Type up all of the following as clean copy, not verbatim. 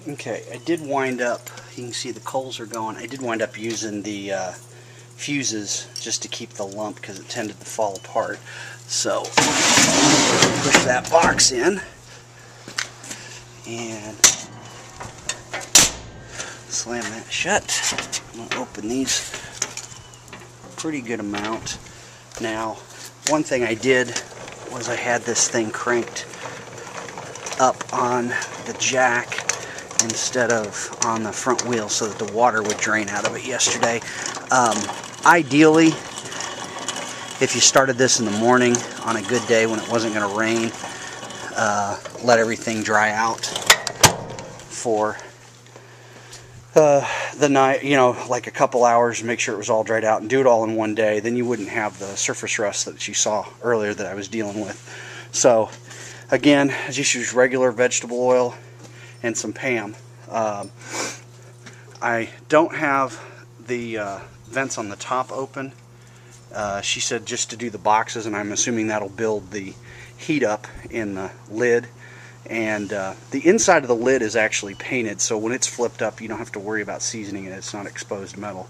Okay, I did wind up, you can see the coals are going, I did wind up using the fuses just to keep the lump because it tended to fall apart. So, push that box in and slam that shut. I'm going to open these a pretty good amount. Now, one thing I did was I had this thing cranked up on the jack instead of on the front wheel so that the water would drain out of it yesterday. Ideally, if you started this in the morning on a good day when it wasn't going to rain, let everything dry out for the night, you know, like a couple hours, make sure it was all dried out and do it all in one day. Then you wouldn't have the surface rust that you saw earlier that I was dealing with. So again, I just use regular vegetable oil and some Pam. I don't have the vents on the top open. She said just to do the boxes, and I'm assuming that'll build the heat up in the lid. And the inside of the lid is actually painted, so when it's flipped up you don't have to worry about seasoning it. It's not exposed metal.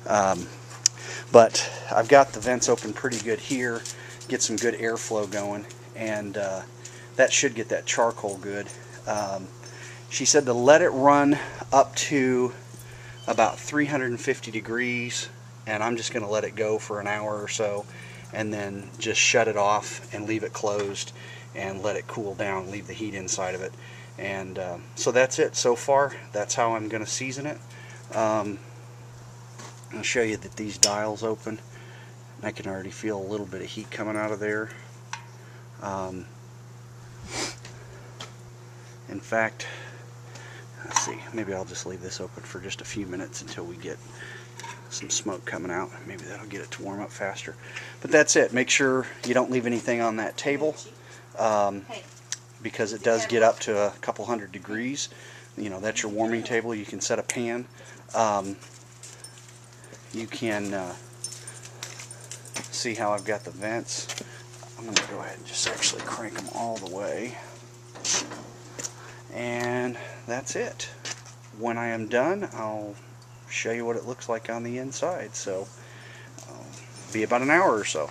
But I've got the vents open pretty good here, get some good airflow going, and that should get that charcoal good. She said to let it run up to about 350 degrees, and I'm just going to let it go for an hour or so, and then just shut it off and leave it closed and let it cool down, leave the heat inside of it. And so that's it so far. That's how I'm going to season it. I'll show you that these dials open. I can already feel a little bit of heat coming out of there. In fact, let's see, maybe I'll just leave this open for just a few minutes until we get some smoke coming out. Maybe that'll get it to warm up faster. But that's it. Make sure you don't leave anything on that table, because it does get up to a couple hundred degrees. You know, that's your warming table. You can set a pan. You can see how I've got the vents. I'm going to go ahead and just actually crank them all the way. And that's it. When I am done, I'll show you what it looks like on the inside. So, be about an hour or so.